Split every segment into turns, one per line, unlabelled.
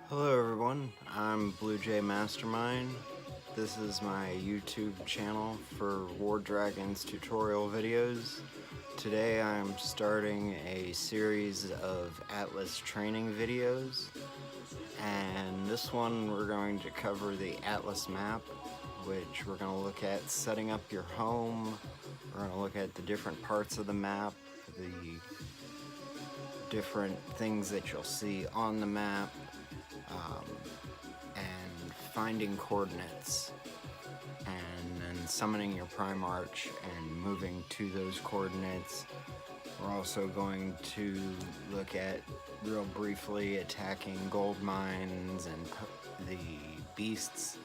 Hello everyone, I'm Blue Jay Mastermind. This is my YouTube channel for War Dragons tutorial videos. Today I'm starting a series of Atlas training videos, and this one we're going to cover the Atlas map, which we're going to look at setting up your home. We're going to look at the different parts of the map, the different things that you'll see on the map, and finding coordinates, and then summoning your Primarch and moving to those coordinates. We're also going to look at, real briefly, attacking gold mines and the beasts.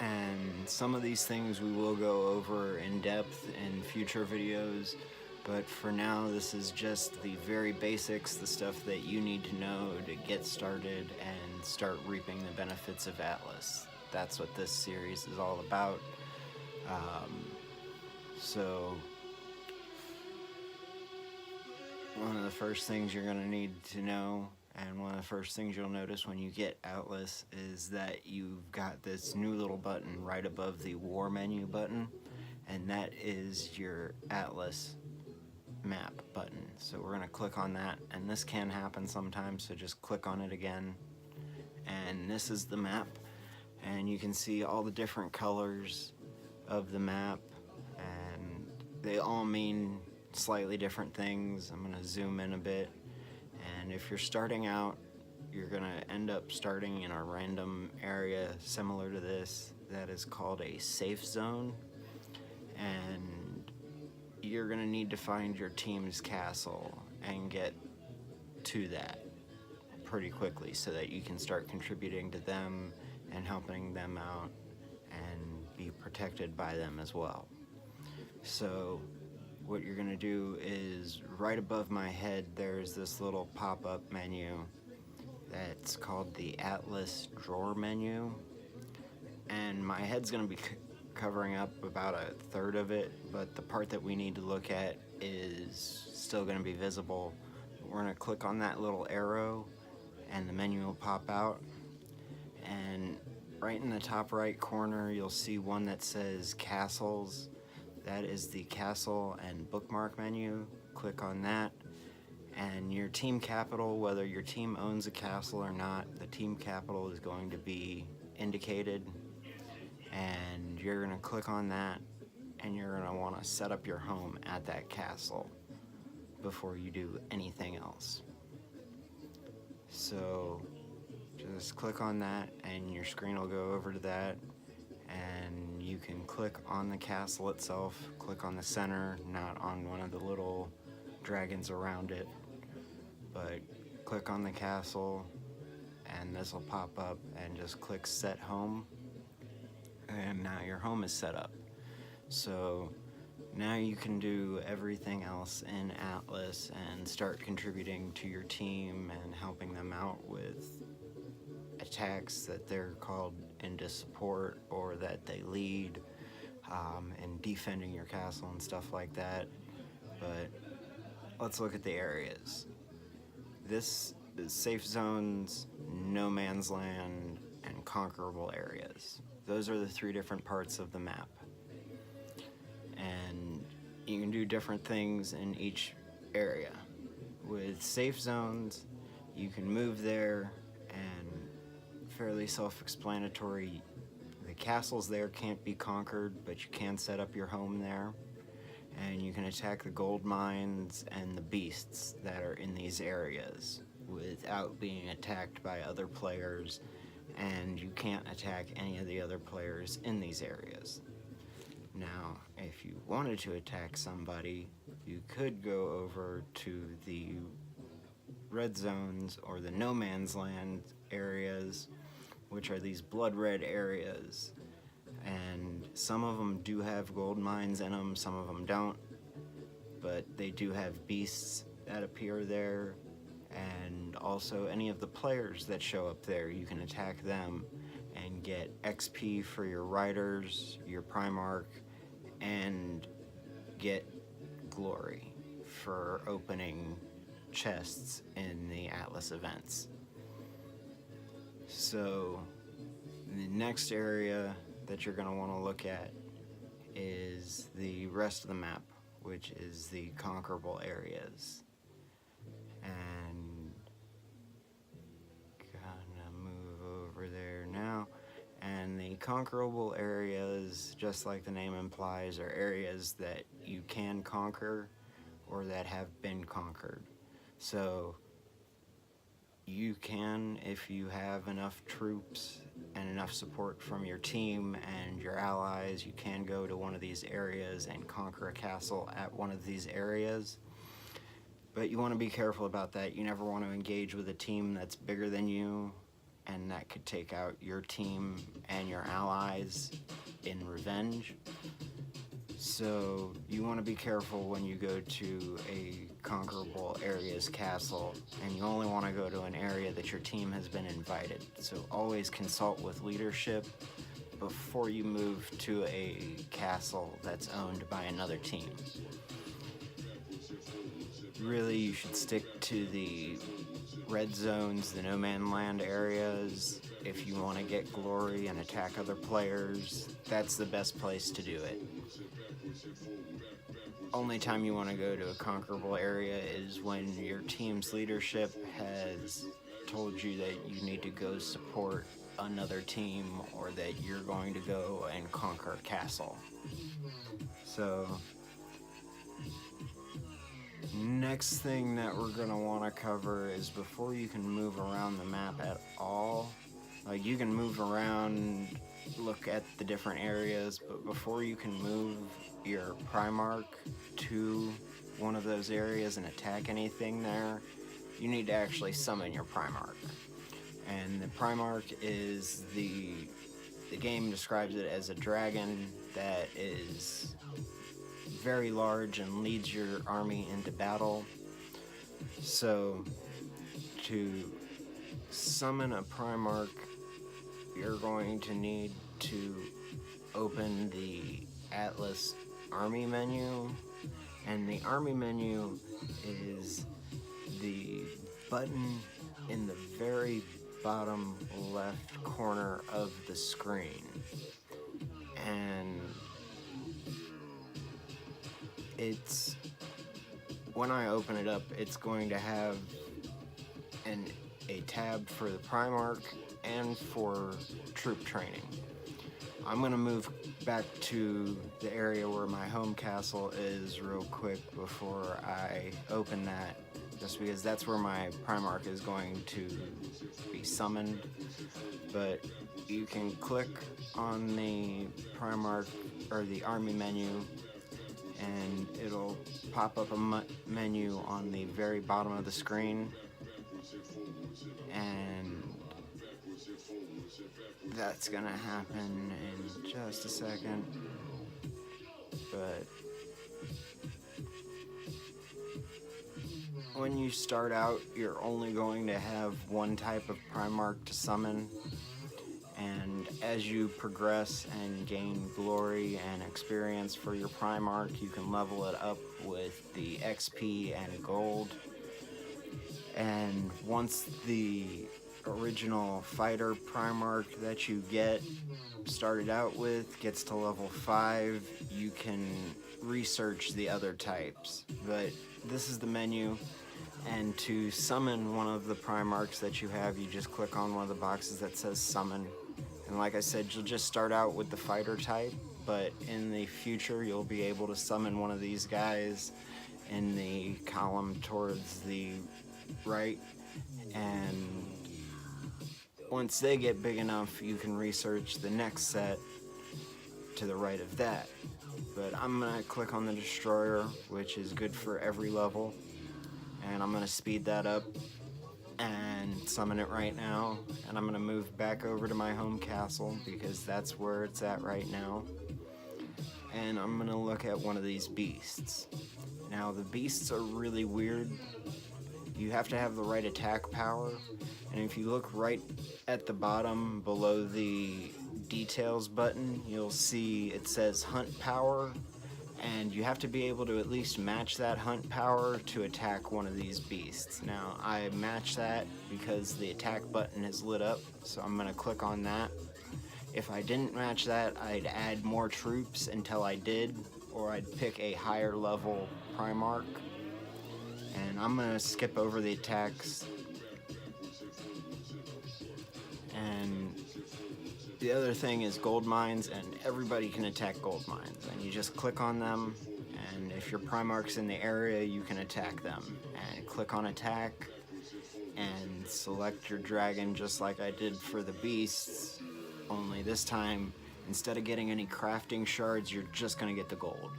And some of these things we will go over in depth in future videos, but for now this is just the very basics, the stuff that you need to know to get started and start reaping the benefits of Atlas. That's what this series is all about. So one of the first things you're going to need to know, and one of the first things you'll notice when you get Atlas, is that you've got this new little button right above the War menu button, and that is your Atlas map button. So we're going to click on that, and this can happen sometimes, so just click on it again. And this is the map, and you can see all the different colors of the map, and they all mean slightly different things. I'm going to zoom in a bit, and if you're starting out, you're going to end up starting in a random area similar to this that is called a safe zone, and you're going to need to find your team's castle and get to that pretty quickly so that you can start contributing to them and helping them out and be protected by them as well. So what you're going to do is, right above my head there's this little pop-up menu that's called the Atlas drawer menu, and my head's going to be covering up about a third of it, but the part that we need to look at is still going to be visible. We're going to click on that little arrow and the menu will pop out, and right in the top right corner you'll see one that says castles. That is the castle and bookmark menu. Click on that, and your team capital, whether your team owns a castle or not, the team capital is going to be indicated, and you're going to click on that, and you're going to want to set up your home at that castle before you do anything else. So just click on that and your screen will go over to that, and you can click on the castle itself. Click on the center, not on one of the little dragons around it, but click on the castle, and this will pop up, and just click set home, and now your home is set up. So now you can do everything else in Atlas and start contributing to your team and helping them out with attacks that they're called into support or that they lead, and defending your castle and stuff like that. But let's look at the areas. This is safe zones, no man's land, and conquerable areas. Those are the three different parts of the map, and you can do different things in each area. With safe zones, you can move there, and fairly self-explanatory. The castles there can't be conquered, but you can set up your home there, and you can attack the gold mines and the beasts that are in these areas without being attacked by other players, and you can't attack any of the other players in these areas. Now, if you wanted to attack somebody, you could go over to the red zones or the no man's land areas, which are these blood red areas, and some of them do have gold mines in them, some of them don't, but they do have beasts that appear there, and also any of the players that show up there, you can attack them and get XP for your riders, your Primarch, and get glory for opening chests in the Atlas events. So the next area that you're going to want to look at is the rest of the map, which is the Conquerable Areas. And gonna move over there now. And the Conquerable Areas, just like the name implies, are areas that you can conquer or that have been conquered. So you can, if you have enough troops and enough support from your team and your allies, you can go to one of these areas and conquer a castle at one of these areas. But you want to be careful about that. You never want to engage with a team that's bigger than you, and that could take out your team and your allies in revenge. So you want to be careful when you go to a Conquerable Areas castle, and you only want to go to an area that your team has been invited. So always consult with leadership before you move to a castle that's owned by another team. Really, you should stick to the red zones, the no man land areas. If you want to get glory and attack other players, that's the best place to do it. Only time you want to go to a conquerable area is when your team's leadership has told you that you need to go support another team, or that you're going to go and conquer a castle. So next thing that we're going to want to cover is before you can move around the map at all. Like, you can move around, look at the different areas, but before you can move your Primarch to one of those areas and attack anything there, you need to actually summon your Primarch. And the Primarch is the game describes it as a dragon that is very large and leads your army into battle. So to summon a Primarch, you're going to need to open the Atlas army menu, and the army menu is the button in the very bottom left corner of the screen. And it's, when I open it up, it's going to have a tab for the Primarch and for troop training. I'm going to move back to the area where my home castle is real quick before I open that, just because that's where my Primarch is going to be summoned. But you can click on the Primarch or the army menu, and it'll pop up a menu on the very bottom of the screen, and that's gonna happen in just a second. But when you start out, you're only going to have one type of Primarch to summon, and as you progress and gain glory and experience for your Primarch, you can level it up with the XP and gold. And once the original fighter Primarch that you get started out with gets to level 5, you can research the other types. But this is the menu, and to summon one of the Primarchs that you have, you just click on one of the boxes that says summon. And like I said, you'll just start out with the fighter type, but in the future you'll be able to summon one of these guys in the column towards the right, and once they get big enough, you can research the next set to the right of that. But I'm going to click on the Destroyer, which is good for every level, and I'm going to speed that up and summon it right now. And I'm going to move back over to my home castle because that's where it's at right now. And I'm going to look at one of these beasts. Now, the beasts are really weird. You have to have the right attack power, and if you look right at the bottom below the details button, you'll see it says hunt power, and you have to be able to at least match that hunt power to attack one of these beasts. Now, I match that because the attack button is lit up, so I'm going to click on that. If I didn't match that, I'd add more troops until I did, or I'd pick a higher level Primarch. And I'm going to skip over the attacks. And the other thing is gold mines, and everybody can attack gold mines. And you just click on them, and if your Primarch's in the area, you can attack them. And click on attack, and select your dragon just like I did for the beasts. Only this time, instead of getting any crafting shards, you're just going to get the gold.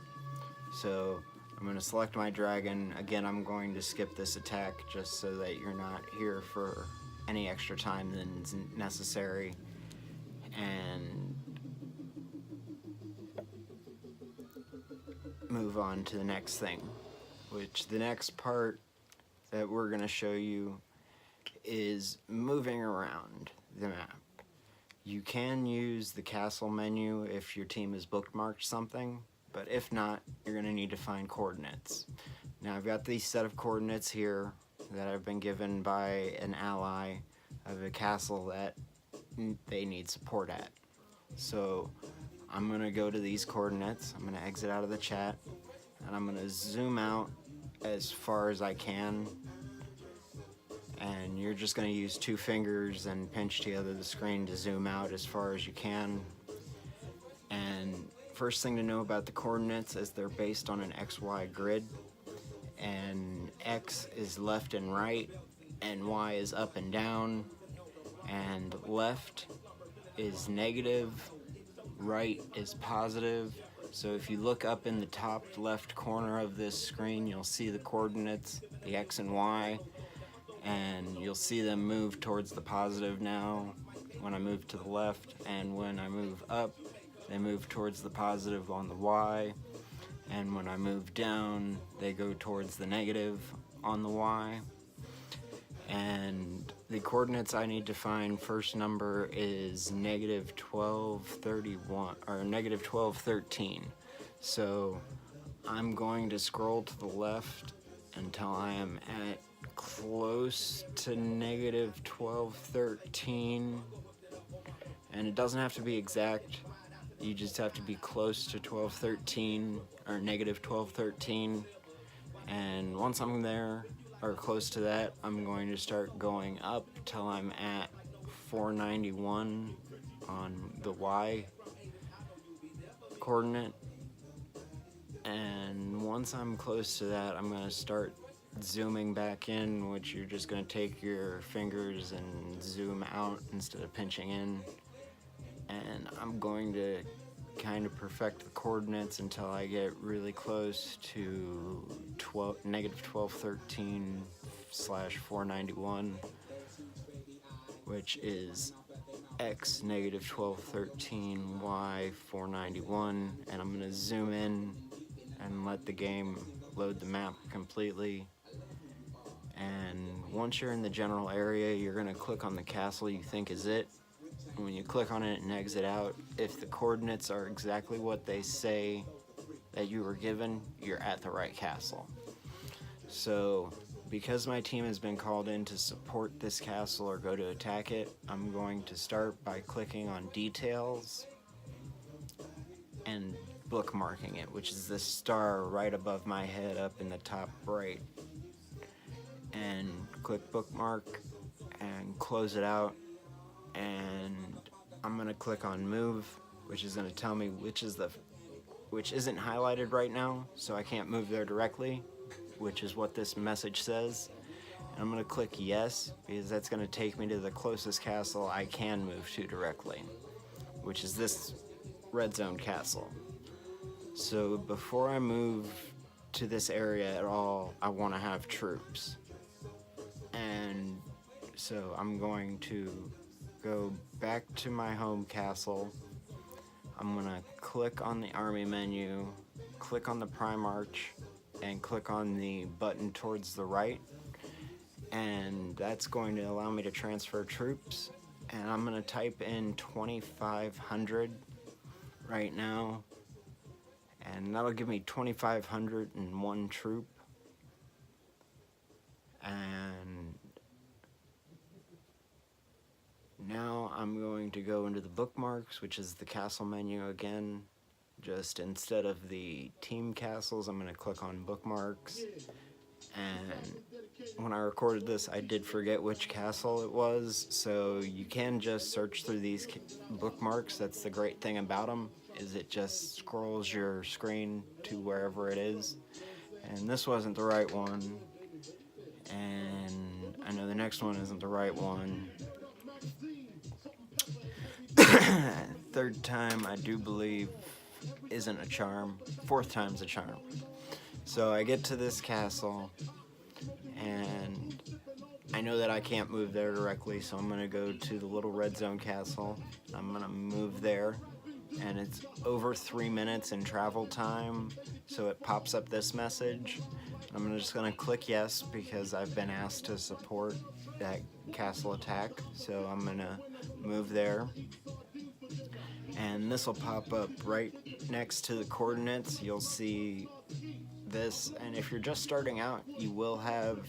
So I'm going to select my dragon. Again, I'm going to skip this attack just so that you're not here for any extra time than's necessary. And move on to the next thing, which the next part that we're going to show you is moving around the map. You can use the castle menu if your team has bookmarked something, but if not, you're going to need to find coordinates. Now I've got these set of coordinates here that I've been given by an ally of a castle that they need support at. So I'm going to go to these coordinates, I'm going to exit out of the chat, and I'm going to zoom out as far as I can. And you're just going to use 2 fingers and pinch together the screen to zoom out as far as you can. And first thing to know about the coordinates is they're based on an XY grid. And X is left and right, and Y is up and down. And left is negative, right is positive. So if you look up in the top left corner of this screen, you'll see the coordinates, the X and Y. And you'll see them move towards the positive now when I move to the left, and when I move up, they move towards the positive on the Y, and when I move down, they go towards the negative on the Y. And the coordinates I need to find, first number is negative 1231, or negative 1213. So I'm going to scroll to the left until I am at close to negative 1213, and it doesn't have to be exact, you just have to be close to 1213 or negative 1213. And once I'm there or close to that, I'm going to start going up till I'm at 491 on the Y coordinate. And once I'm close to that, I'm going to start zooming back in, which you're just going to take your fingers and zoom out instead of pinching in. And I'm going to kind of perfect the coordinates until I get really close to negative 1213 / 491, which is X negative 1213 Y 491. And I'm going to zoom in and let the game load the map completely. And once you're in the general area, you're going to click on the castle you think is it. And when you click on it and exit out, if the coordinates are exactly what they say that you were given, you're at the right castle. So because my team has been called in to support this castle or go to attack it, I'm going to start by clicking on details and bookmarking it, which is the star right above my head up in the top right. And click bookmark and close it out, and I'm going to click on move, which is going to tell me which isn't highlighted right now, so I can't move there directly, which is what this message says. And I'm going to click yes, because that's going to take me to the closest castle I can move to directly, which is this red zone castle. So before I move to this area at all, I want to have troops. And so I'm going to go back to my home castle. I'm going to click on the army menu, click on the Primarch, and click on the button towards the right. And that's going to allow me to transfer troops. And I'm going to type in 2,500 right now. and that'll give me 2,501 troop. And now I'm going to go into the bookmarks, which is the castle menu again. Just instead of the team castles, I'm going to click on bookmarks. And when I recorded this, I did forget which castle it was, so you can just search through these bookmarks. That's the great thing about them, is it just scrolls your screen to wherever it is. And this wasn't the right one, and I know the next one isn't the right one. Third time, I do believe, isn't a charm. Fourth time's a charm. So I get to this castle, and I know that I can't move there directly, so I'm going to go to the little red zone castle. I'm going to move there, and it's over 3 minutes in travel time, so it pops up this message. I'm just going to click yes because I've been asked to support that castle attack, so I'm going to move there. And this will pop up right next to the coordinates. You'll see this, and if you're just starting out, you will have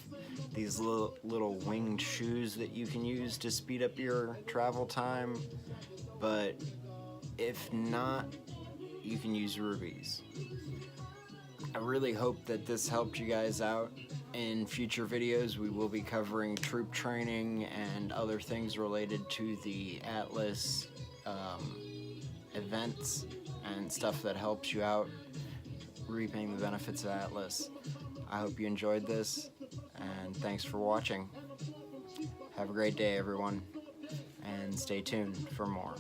these little winged shoes that you can use to speed up your travel time, but if not, you can use rubies. I really hope that this helped you guys out. In future videos, we will be covering troop training and other things related to the Atlas events and stuff that helps you out reaping the benefits of Atlas. I hope you enjoyed this, and thanks for watching. Have a great day, everyone, and stay tuned for more.